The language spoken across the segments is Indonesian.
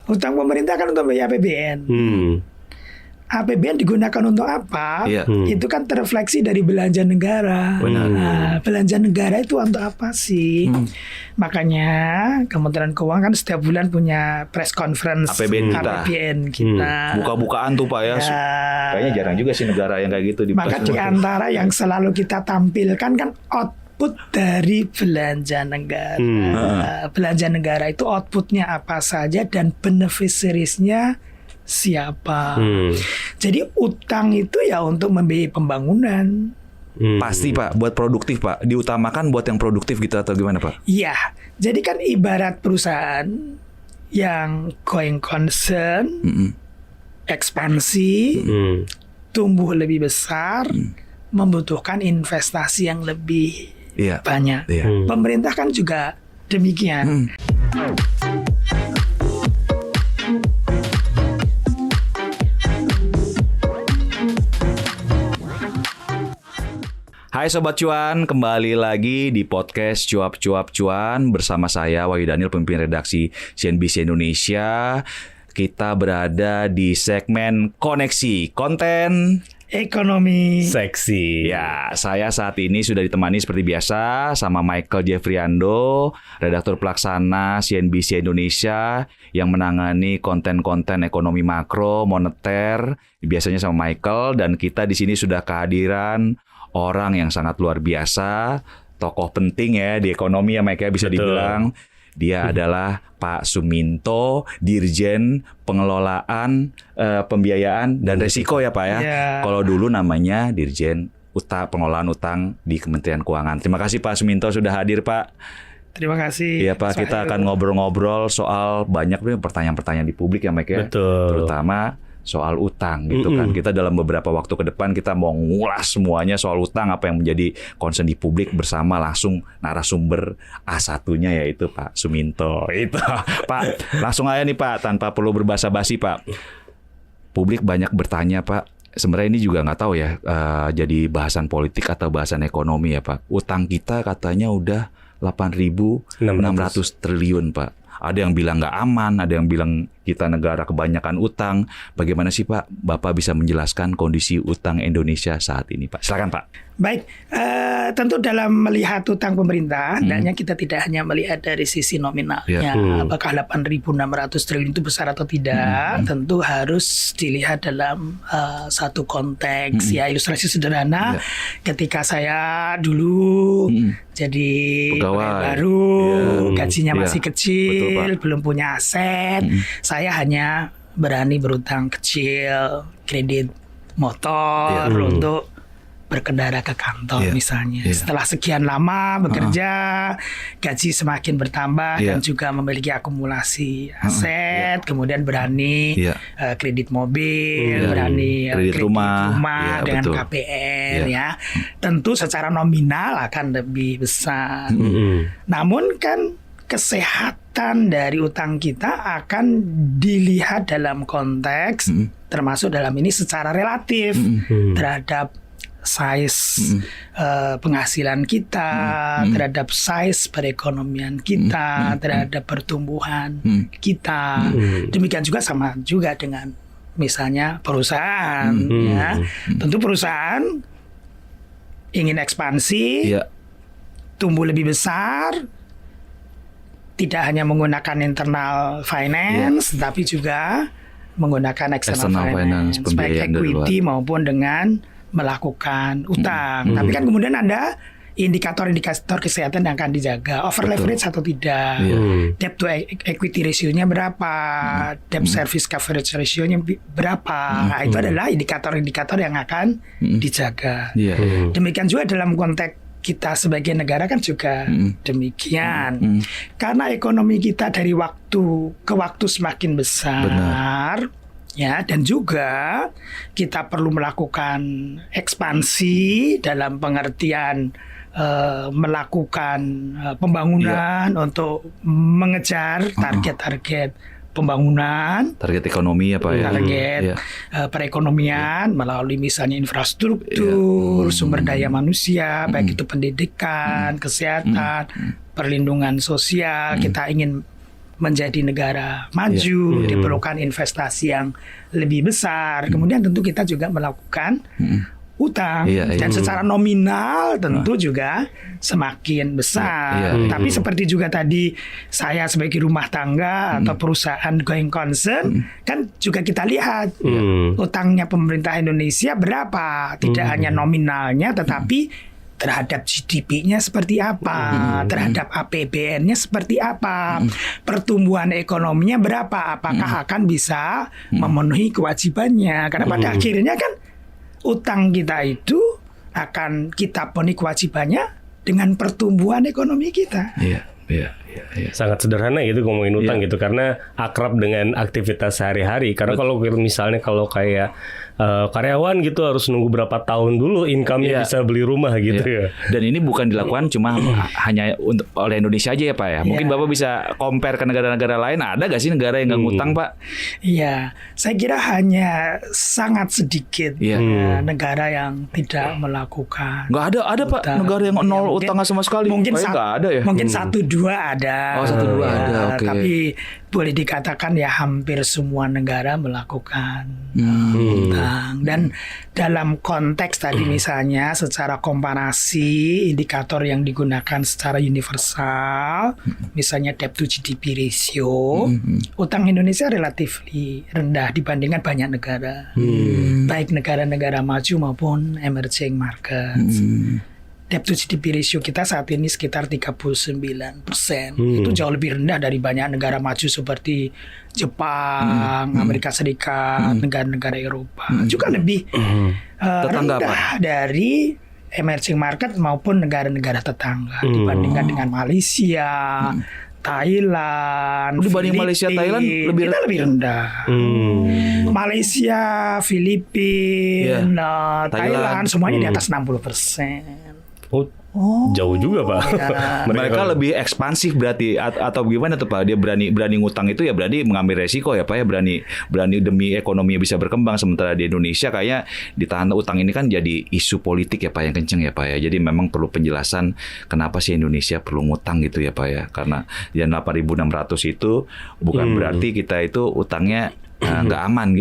Utang pemerintah kan untuk bayar APBN. APBN digunakan untuk apa? Itu kan terrefleksi dari belanja negara. Nah, belanja negara itu untuk apa sih? Makanya Kementerian Keuangan kan setiap bulan punya press conference APBN kita. Buka-bukaan tuh Pak ya. Kayaknya jarang juga sih negara yang kayak gitu. Maka di antara yang selalu kita tampilkan kan output dari belanja negara. Belanja negara itu outputnya apa saja dan beneficiariesnya siapa. Jadi utang itu ya untuk membiayai pembangunan. Pasti Pak, buat produktif Pak. Diutamakan buat yang produktif gitu atau gimana Pak? Iya, jadi kan ibarat perusahaan yang going concern, ekspansi, tumbuh lebih besar, membutuhkan investasi yang lebih banyak. Pemerintah kan juga demikian. Hai Sobat Cuan, kembali lagi di podcast Cuap-Cuap Cuan bersama saya Wahyu Daniel, pemimpin redaksi CNBC Indonesia. Kita berada di segmen Koneksi Konten Ekonomi Seksi. Ya, saya saat ini sudah ditemani seperti biasa sama Michael Jeffriando, redaktur pelaksana CNBC Indonesia yang menangani konten-konten ekonomi makro, moneter, biasanya sama Michael. Dan kita di sini sudah kehadiran orang yang sangat luar biasa, tokoh penting ya di ekonomi ya Mike ya, bisa dibilang. Dia adalah Pak Suminto, Dirjen Pengelolaan, Pembiayaan dan Resiko ya Pak ya. Kalau dulu namanya Dirjen Pengelolaan Utang di Kementerian Keuangan. Terima kasih Pak Suminto sudah hadir Pak. Terima kasih. Iya Pak, kita akan ngobrol-ngobrol soal banyak pertanyaan-pertanyaan di publik ya Mike ya. Terutama soal utang gitu kan. Kita dalam beberapa waktu ke depan kita mau ngulas semuanya soal utang, apa yang menjadi concern di publik bersama langsung narasumber A1-nya yaitu Pak Suminto. Itu Pak, langsung aja nih Pak, tanpa perlu berbasa-basi Pak. Publik banyak bertanya Pak. Sebenarnya ini juga nggak tahu ya jadi bahasan politik atau bahasan ekonomi ya Pak. Utang kita katanya udah 8.600 triliun Pak. Ada yang bilang nggak aman, ada yang bilang kita negara kebanyakan utang. Bagaimana sih Pak, Bapak bisa menjelaskan kondisi utang Indonesia saat ini Pak? Silakan Pak. Baik, tentu dalam melihat utang pemerintah, hendaknya kita tidak hanya melihat dari sisi nominalnya, apakah 8.600 triliun itu besar atau tidak, tentu harus dilihat dalam satu konteks. Ya, ilustrasi sederhana, ketika saya dulu jadi pegawai baru, gajinya masih kecil, belum punya aset, saya hanya berani berutang kecil, kredit motor untuk berkendara ke kantor misalnya. Setelah sekian lama bekerja, gaji semakin bertambah dan juga memiliki akumulasi aset, kemudian berani kredit mobil, berani kredit rumah dengan KPR ya. Tentu secara nominal akan lebih besar. Namun kan kesehatan dari utang kita akan dilihat dalam konteks termasuk dalam ini secara relatif terhadap size penghasilan kita, terhadap size perekonomian kita, terhadap pertumbuhan kita. Demikian juga sama juga dengan misalnya perusahaan ya. Tentu perusahaan ingin ekspansi, tumbuh lebih besar, tidak hanya menggunakan internal finance, tapi juga menggunakan external finance, baik equity maupun dengan melakukan utang. Tapi kan kemudian ada indikator-indikator kesehatan yang akan dijaga, over leverage atau tidak, debt to equity ratio-nya berapa, debt service coverage ratio-nya berapa. Nah, itu adalah indikator-indikator yang akan dijaga. Demikian juga dalam konteks kita sebagai negara kan juga demikian. Karena ekonomi kita dari waktu ke waktu semakin besar, ya, dan juga kita perlu melakukan ekspansi dalam pengertian melakukan pembangunan untuk mengejar target-target pembangunan, target ekonomi ya Pak ya, target perekonomian melalui misalnya infrastruktur, sumber daya manusia, baik itu pendidikan, kesehatan, perlindungan sosial. Kita ingin menjadi negara maju, diperlukan investasi yang lebih besar. Kemudian tentu kita juga melakukan utang dan secara nominal tentu juga semakin besar. Tapi seperti juga tadi saya sebagai rumah tangga atau perusahaan going concern kan juga kita lihat utangnya pemerintah Indonesia berapa, tidak hanya nominalnya tetapi terhadap GDP-nya seperti apa, terhadap APBN-nya seperti apa, pertumbuhan ekonominya berapa, apakah akan bisa memenuhi kewajibannya. Karena pada akhirnya kan utang kita itu akan kita penuhi kewajibannya dengan pertumbuhan ekonomi kita. Iya. Sangat sederhana gitu ngomongin utang gitu, karena akrab dengan aktivitas sehari-hari. Karena kalau misalnya kayak karyawan gitu harus nunggu berapa tahun dulu income-nya bisa beli rumah gitu ya. Dan ini bukan dilakukan cuma hanya oleh Indonesia aja ya Pak ya. Mungkin Bapak bisa compare ke negara-negara lain. Ada gak sih negara yang nggak ngutang Pak? Iya, saya kira hanya sangat sedikit negara yang tidak melakukan. Nggak ada Pak negara yang nol utang sama sekali. Mungkin nggak ada ya. Mungkin 1-2 ada. Oh 1-2 ada. Okay. Tapi boleh dikatakan ya hampir semua negara melakukan utang. Dan dalam konteks tadi misalnya secara komparasi indikator yang digunakan secara universal, misalnya debt to GDP ratio, utang Indonesia relatif rendah dibandingkan banyak negara, baik negara-negara maju maupun emerging markets. Debt to GDP ratio kita saat ini sekitar 39%. Itu jauh lebih rendah dari banyak negara maju seperti Jepang, Amerika Serikat, negara-negara Eropa. Juga lebih rendah dari emerging market maupun negara-negara tetangga dibandingkan dengan Malaysia, Thailand, dibanding Malaysia, Thailand kita lebih rendah. Malaysia, Filipina, Thailand semuanya di atas 60%. Jauh juga Pak. Mereka lebih ekspansif berarti atau gimana tuh Pak? Dia berani ngutang itu ya berarti mengambil resiko ya Pak ya, berani demi ekonomi bisa berkembang. Sementara di Indonesia kayaknya ditahan utang ini kan jadi isu politik ya Pak yang kenceng ya Pak ya. Jadi memang perlu penjelasan kenapa sih Indonesia perlu ngutang gitu ya Pak ya. Karena yang 8.600 itu bukan berarti kita itu utangnya nggak aman,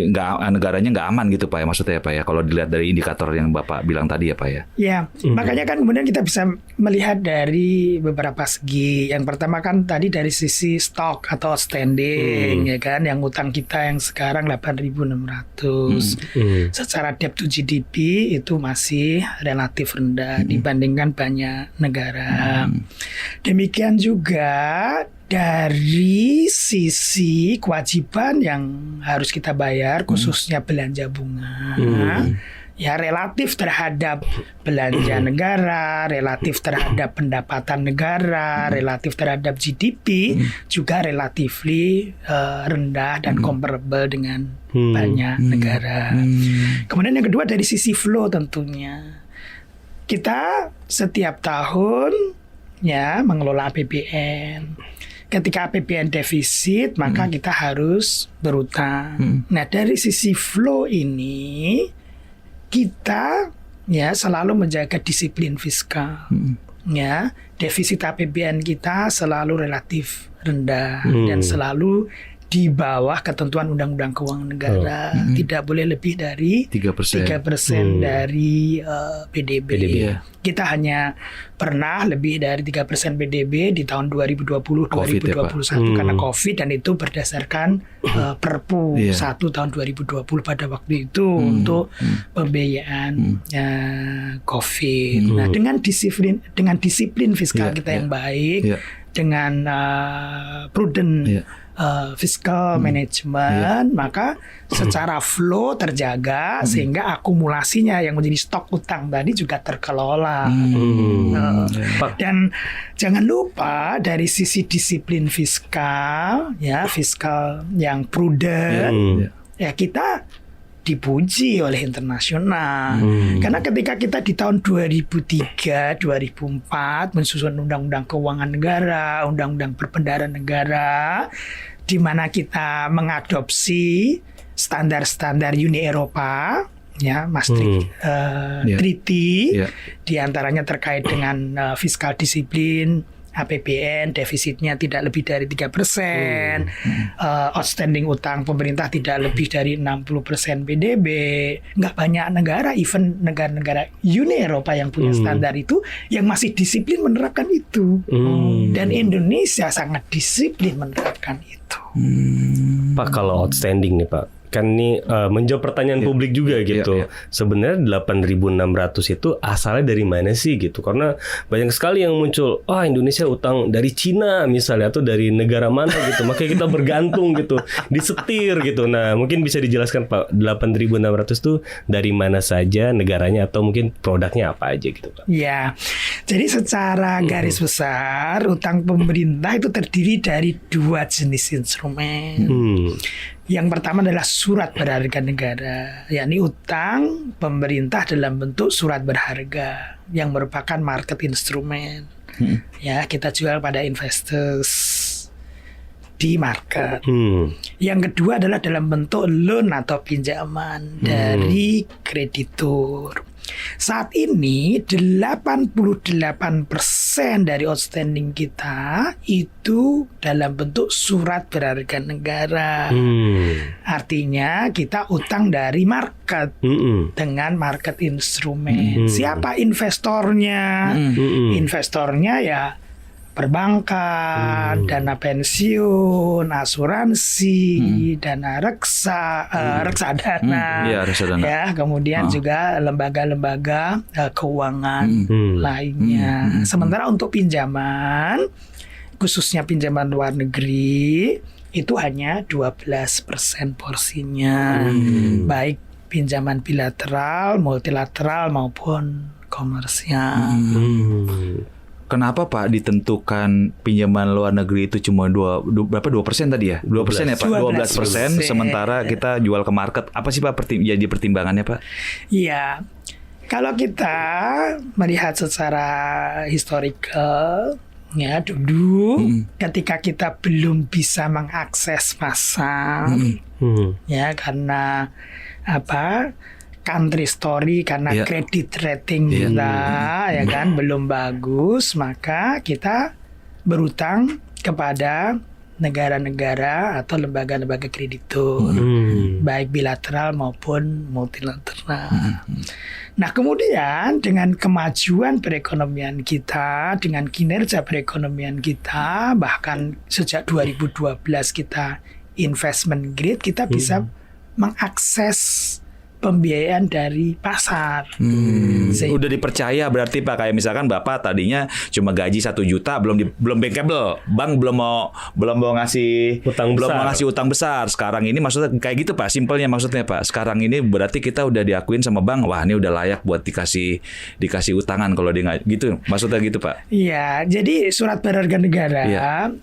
negaranya nggak aman gitu Pak ya, maksudnya ya Pak ya, kalau dilihat dari indikator yang Bapak bilang tadi ya Pak ya. Ya, makanya kan kemudian kita bisa melihat dari beberapa segi. Yang pertama kan tadi dari sisi stok atau standing ya kan, yang utang kita yang sekarang 8.600 secara debt to GDP itu masih relatif rendah dibandingkan banyak negara. Demikian juga dari sisi kewajiban yang harus kita bayar, khususnya belanja bunga, ya relatif terhadap belanja negara, relatif terhadap pendapatan negara, relatif terhadap GDP juga relatif rendah dan comparable dengan banyak negara. Kemudian yang kedua dari sisi flow tentunya, kita setiap tahun ya mengelola APBN. Ketika APBN defisit, maka kita harus berutang. Nah, dari sisi flow ini kita ya selalu menjaga disiplin fiskal. Ya, defisit APBN kita selalu relatif rendah dan selalu di bawah ketentuan Undang-Undang Keuangan Negara. Tidak boleh lebih dari 3% dari PDB. Kita hanya pernah lebih dari 3% PDB di tahun 2020-2021 karena COVID, dan itu berdasarkan Perpu 1 tahun 2020 pada waktu itu untuk pembiayaan COVID. Nah, dengan disiplin fiskal kita yang baik, dengan prudent fiscal management, maka secara flow terjaga sehingga akumulasinya yang menjadi stok utang tadi juga terkelola. Dan jangan lupa dari sisi disiplin fiskal, ya fiskal yang prudent, ya kita dipuji oleh internasional. Karena ketika kita di tahun 2003, 2004 mensusun Undang-Undang Keuangan Negara, Undang-Undang Perbendaharaan Negara, di mana kita mengadopsi standar-standar Uni Eropa, ya Maastricht Treaty, di antaranya terkait dengan fiskal disiplin, APBN defisitnya tidak lebih dari 3%, outstanding utang pemerintah tidak lebih dari 60% PDB. Nggak banyak negara, even negara-negara Uni Eropa yang punya standar itu, yang masih disiplin menerapkan itu. Dan Indonesia sangat disiplin menerapkan itu. Pak, kalau outstanding nih Pak, kan ini menjawab pertanyaan publik juga gitu. Sebenarnya 8.600 itu asalnya dari mana sih gitu? Karena banyak sekali yang muncul, Indonesia utang dari Cina misalnya atau dari negara mana gitu. Makanya kita bergantung gitu, disetir gitu. Nah, mungkin bisa dijelaskan Pak, 8.600 itu dari mana saja negaranya atau mungkin produknya apa aja gitu Pak? Ya, jadi secara garis besar utang pemerintah itu terdiri dari 2 jenis instrumen. Yang pertama adalah surat berharga negara, yakni utang pemerintah dalam bentuk surat berharga yang merupakan market instrumen. Ya, kita jual pada investors di market. Yang kedua adalah dalam bentuk loan atau pinjaman dari kreditur. Saat ini 88% dari outstanding kita itu dalam bentuk surat berharga negara. Artinya kita utang dari market dengan market instrumen. Siapa investornya? Investornya ya perbankan, dana pensiun, asuransi, dana reksadana, ya, kemudian juga lembaga-lembaga keuangan lainnya. Sementara untuk pinjaman, khususnya pinjaman luar negeri, itu hanya 12% porsinya, baik pinjaman bilateral, multilateral maupun komersial. Kenapa Pak ditentukan pinjaman luar negeri itu cuma 2% tadi ya? 2% ya Pak? 12%, sementara kita jual ke market. Apa sih Pak jadi pertimbangannya Pak? Iya, kalau kita melihat secara historical, ya dulu ketika kita belum bisa mengakses pasar, ya karena country story, karena kredit rating kita ya kan belum bagus, maka kita berutang kepada negara-negara atau lembaga-lembaga kreditur, baik bilateral maupun multilateral. Nah, kemudian dengan kemajuan perekonomian kita, dengan kinerja perekonomian kita, bahkan sejak 2012 kita investment grade, kita bisa mengakses pembiayaan dari pasar. Udah dipercaya berarti Pak, kayak misalkan Bapak tadinya cuma gaji 1 juta, belum bankable, bank belum mau ngasih utang besar. Sekarang ini maksudnya kayak gitu Pak, simpelnya maksudnya Pak. Sekarang ini berarti kita udah diakuin sama bank, wah ini udah layak buat dikasih utangan kalau dia nggak gitu, maksudnya gitu Pak. Iya, jadi surat berharga negara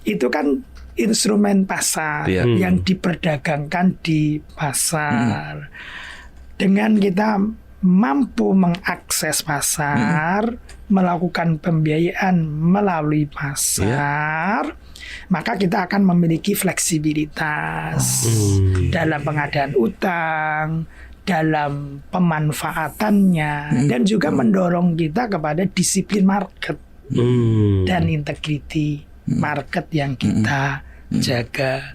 itu kan instrumen pasar yang diperdagangkan di pasar. Dengan kita mampu mengakses pasar, melakukan pembiayaan melalui pasar, maka kita akan memiliki fleksibilitas dalam pengadaan utang, dalam pemanfaatannya, dan juga mendorong kita kepada disiplin market dan integriti market yang kita jaga.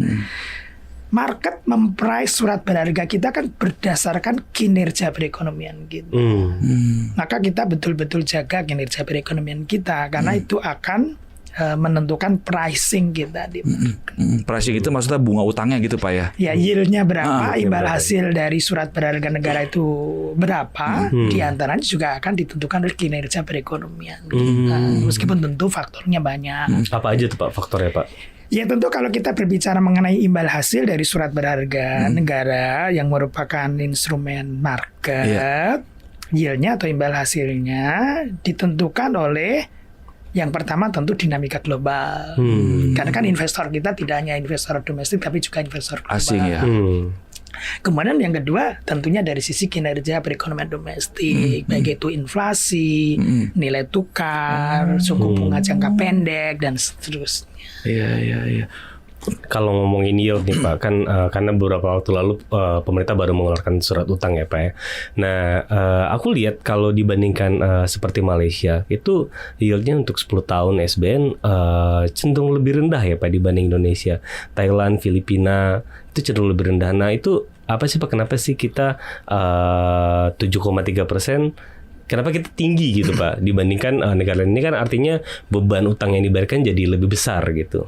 Market memprice surat berharga kita kan berdasarkan kinerja perekonomian kita. Maka kita betul-betul jaga kinerja perekonomian kita, karena itu akan menentukan pricing kita di market. Pricing itu maksudnya bunga utangnya gitu Pak ya? Ya, yieldnya berapa, imbal hasil dari surat berharga negara itu berapa, diantaranya juga akan ditentukan oleh kinerja perekonomian kita. Meskipun tentu faktornya banyak. Apa aja tuh Pak faktornya Pak? Ya tentu kalau kita berbicara mengenai imbal hasil dari surat berharga negara yang merupakan instrumen market, yieldnya atau imbal hasilnya ditentukan oleh yang pertama tentu dinamika global. Karena kan investor kita tidak hanya investor domestik tapi juga investor global. Asing ya. Kemudian yang kedua tentunya dari sisi kinerja perekonomian domestik, baik itu inflasi, nilai tukar, suku bunga jangka pendek dan seterusnya. Iya. Kalau ngomongin yield nih Pak, kan karena beberapa waktu lalu pemerintah baru mengeluarkan surat utang ya Pak ya. Nah, aku lihat kalau dibandingkan seperti Malaysia, itu yieldnya untuk 10 tahun SBN cenderung lebih rendah ya Pak dibanding Indonesia. Thailand, Filipina itu cenderung lebih rendah. Nah, itu apa sih Pak? Kenapa sih kita 7,3%? Kenapa kita tinggi gitu Pak dibandingkan negara ini, kan artinya beban utang yang dibayarkan jadi lebih besar gitu.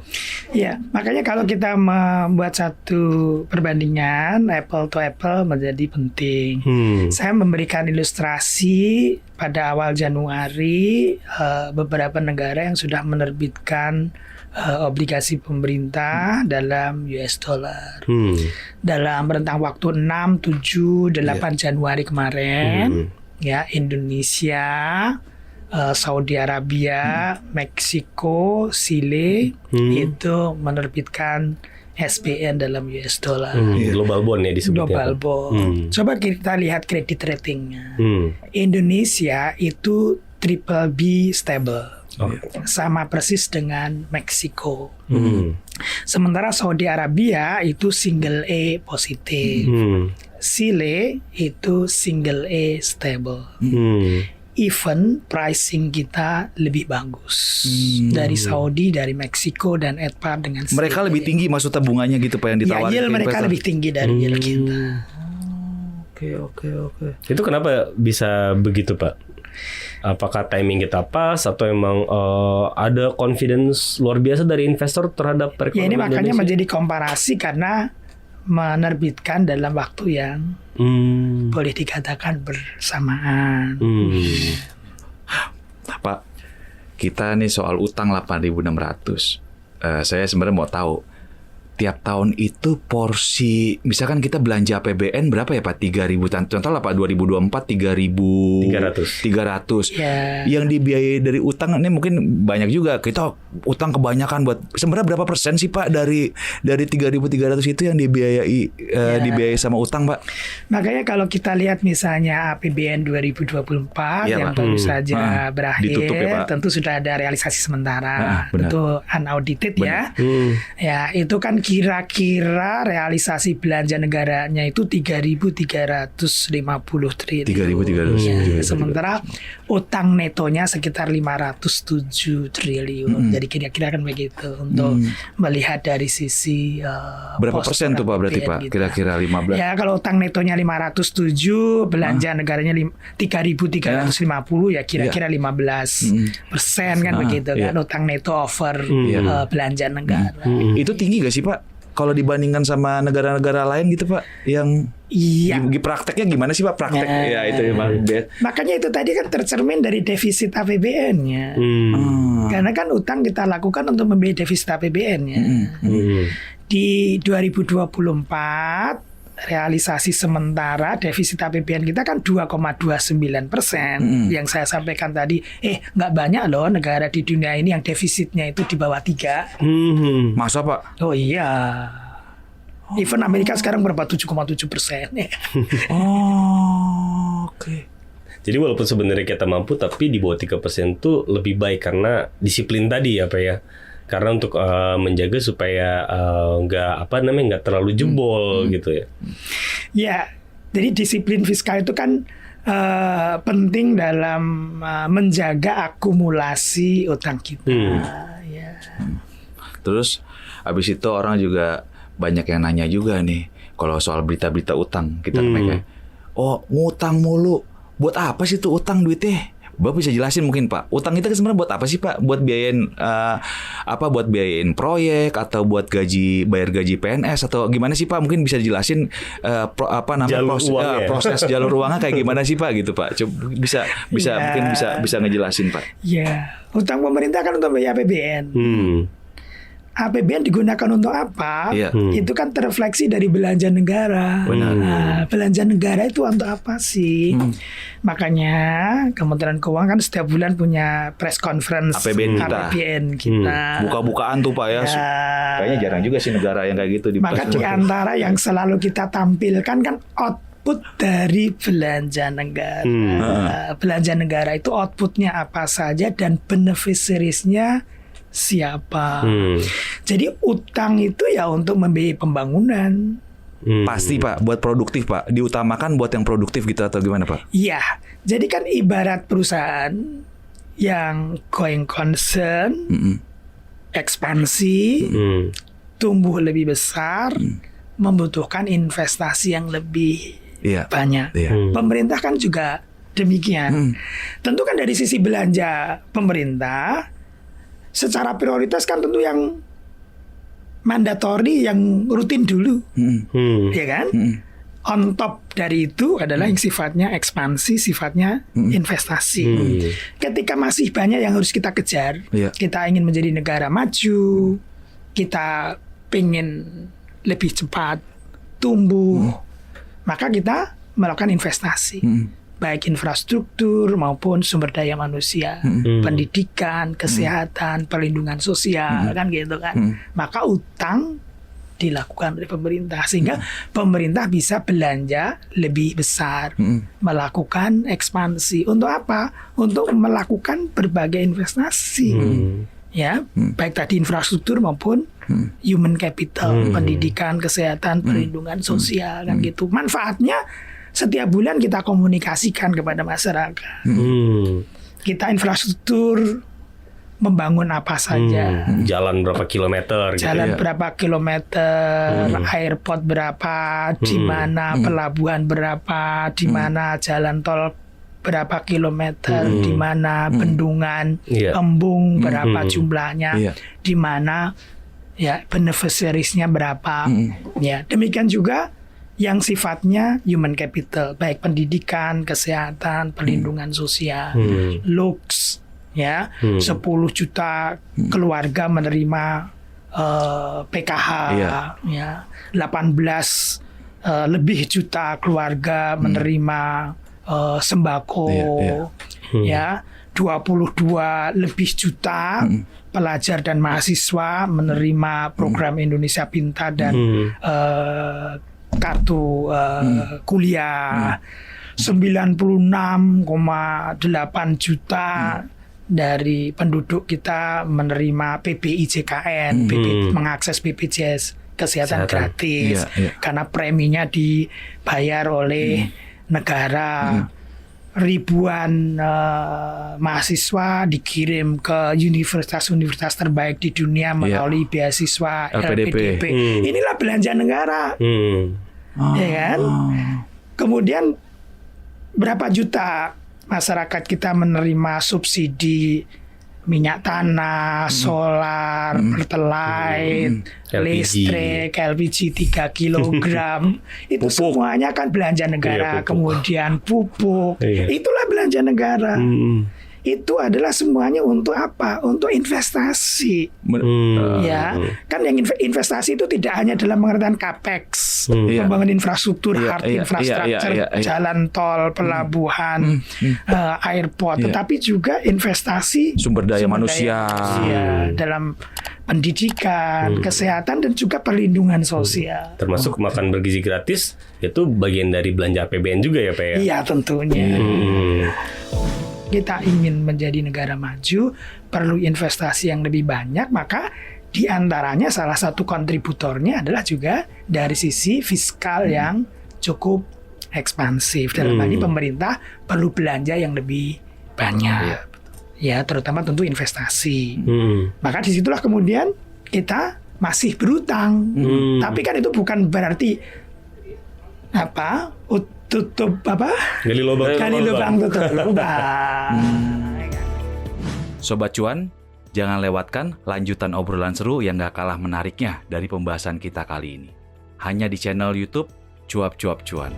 Ya, makanya kalau kita membuat satu perbandingan apple to apple menjadi penting. Saya memberikan ilustrasi pada awal Januari beberapa negara yang sudah menerbitkan obligasi pemerintah dalam US dollar. Dalam rentang waktu 6, 7, 8 Januari kemarin. Ya, Indonesia, Saudi Arabia, Meksiko, Chile itu menerbitkan SBN dalam US dollar. Global bond ya disebutnya. Global bond. Coba kita lihat kredit ratingnya. Indonesia itu triple B stable. Sama persis dengan Meksiko. Sementara Saudi Arabia itu single A positif. Chile itu single A stable. Even pricing kita lebih bagus dari Saudi, dari Meksiko dan EDPAR dengan Chile. Mereka lebih tinggi maksudnya bunganya gitu Pak yang ditawarkan. Ya, yield mereka lebih tinggi dari yield kita. Oke. Itu kenapa bisa begitu Pak? Apakah timing kita pas atau emang ada confidence luar biasa dari investor terhadap perekonomian Ya, ini makanya Indonesia? menjadi komparasi karena menerbitkan dalam waktu yang boleh dikatakan bersamaan. Pak, kita nih soal utang 8.600. Saya sebenarnya mau tahu tiap tahun itu porsi, misalkan kita belanja APBN berapa ya Pak? 3.000, contoh lah Pak 2024 3.300. Ya. Yang dibiayai dari utang ini mungkin banyak juga. Kita utang kebanyakan buat, sebenarnya berapa persen sih Pak dari 3.300 itu yang dibiayai sama utang Pak? Makanya kalau kita lihat misalnya APBN 2024 Ya, yang Pak. baru saja berakhir, Ditutup ya, Pak. tentu sudah ada realisasi sementara, Benar. tentu unaudited ya. Ya, itu kan kira-kira realisasi belanja negaranya itu 3.350 triliun. 3.300. Ya, sementara utang netonya sekitar 507 triliun. Jadi kira-kira kan begitu untuk melihat dari sisi Berapa pos persen tuh Pak berarti APBN Pak? kita. Kira-kira 15. Ya, kalau utang netonya 507, belanja negaranya 3.350 ya kira-kira 15% kan begitu kan, utang neto over belanja negara. Itu tinggi gak sih Pak? Kalau dibandingkan sama negara-negara lain gitu Pak, yang prakteknya gimana sih Pak praktek? Ya itu memang. Makanya itu tadi kan tercermin dari defisit APBN-nya. Karena kan utang kita lakukan untuk membiayai defisit APBN-nya. Di 2024 realisasi sementara defisit APBN kita kan 2,29%. Yang saya sampaikan tadi, nggak banyak loh negara di dunia ini yang defisitnya itu di bawah 3. Masa Pak? Oh iya. Even Amerika sekarang berapa 7,7%. Oke. Jadi walaupun sebenarnya kita mampu, tapi di bawah 3% itu lebih baik karena disiplin tadi ya Pak ya. Karena untuk menjaga supaya nggak terlalu jebol gitu ya. Ya, jadi disiplin fiskal itu kan penting dalam menjaga akumulasi utang kita. Ya. Terus habis itu orang juga banyak yang nanya juga nih kalau soal berita-berita utang kita mereka. Oh, ngutang mulu. Buat apa sih tuh utang duitnya? Bapak bisa jelasin mungkin Pak, utang kita sebenarnya buat apa sih Pak? Buat biayain buat biayain proyek atau buat bayar gaji PNS atau gimana sih Pak? Mungkin bisa dijelasin proses jalur uangnya kayak gimana sih Pak gitu Pak? Coba mungkin bisa ngejelasin Pak. Ya, utang pemerintah kan untuk biaya APBN. APBN digunakan untuk apa? Itu kan terrefleksi dari belanja negara. Nah, belanja negara itu untuk apa sih? Makanya Kementerian Keuangan kan setiap bulan punya press conference APBN kita. Buka-bukaan tuh Pak ya. Kayaknya jarang juga sih negara yang kayak gitu. Maka di antara yang selalu kita tampilkan kan output dari belanja negara. Belanja negara itu outputnya apa saja dan beneficiariesnya siapa. Jadi utang itu ya untuk membiayai pembangunan. Pasti Pak, buat produktif Pak, diutamakan buat yang produktif gitu atau gimana Pak? Iya, jadi kan ibarat perusahaan yang going concern, ekspansi, tumbuh lebih besar, membutuhkan investasi yang lebih banyak. Pemerintah kan juga demikian. Tentu kan dari sisi belanja pemerintah, secara prioritas kan tentu yang mandatori, yang rutin dulu, ya kan? On top dari itu adalah yang sifatnya ekspansi, sifatnya investasi. Ketika masih banyak yang harus kita kejar, kita ingin menjadi negara maju, kita pengen lebih cepat tumbuh, maka kita melakukan investasi. Baik infrastruktur maupun sumber daya manusia, pendidikan, kesehatan, perlindungan sosial, kan gitu kan. Maka utang dilakukan oleh pemerintah sehingga pemerintah bisa belanja lebih besar, melakukan ekspansi. Untuk apa? Untuk melakukan berbagai investasi. Ya, baik tadi infrastruktur maupun human capital, pendidikan, kesehatan, perlindungan sosial, kan gitu. Manfaatnya setiap bulan kita komunikasikan kepada masyarakat. Kita infrastruktur membangun apa saja. Jalan berapa kilometer? Jalan berapa kilometer, airport berapa, di mana pelabuhan berapa, di mana jalan tol berapa kilometer, di mana bendungan, embung berapa jumlahnya, di mana ya beneficiariesnya berapa. Ya, demikian juga yang sifatnya human capital, baik pendidikan, kesehatan, perlindungan sosial, looks, ya, 10 juta keluarga menerima PKH, ya, 18 lebih juta keluarga menerima sembako, ya, 22 lebih juta pelajar dan mahasiswa menerima program Indonesia Pintar dan kartu kuliah. 96,8 juta dari penduduk kita menerima PBI JKN, mengakses BPJS kesehatan gratis, karena preminya dibayar oleh negara. Ribuan mahasiswa dikirim ke universitas-universitas terbaik di dunia melalui beasiswa LPDP. Inilah belanja negara, ya kan? Kemudian berapa juta masyarakat kita menerima subsidi minyak tanah, solar, pertalite, listrik, LPG 3 kilogram. Itu pupuk. Semuanya kan belanja negara. Kemudian pupuk. Itulah belanja negara. Itu adalah semuanya untuk apa? Untuk investasi. Ya, kan yang investasi itu tidak hanya dalam pengertian capex, membangun infrastruktur, hard infrastructure, jalan tol, pelabuhan, airport, tetapi juga investasi sumber daya manusia dalam pendidikan, kesehatan, dan juga perlindungan sosial. Termasuk makan bergizi gratis, itu bagian dari belanja APBN juga ya Pak ya? Iya tentunya. Kita ingin menjadi negara maju, perlu investasi yang lebih banyak, maka di antaranya salah satu kontributornya adalah juga dari sisi fiskal yang cukup ekspansif. Dalam hal ini pemerintah perlu belanja yang lebih banyak, ya terutama tentu investasi. Maka disitulah kemudian kita masih berutang, tapi kan itu bukan berarti apa tutup apa? Gali lubang tutup lubang. Sobat Cuan, jangan lewatkan lanjutan obrolan seru yang gak kalah menariknya dari pembahasan kita kali ini. Hanya di channel YouTube Cuap Cuap Cuan.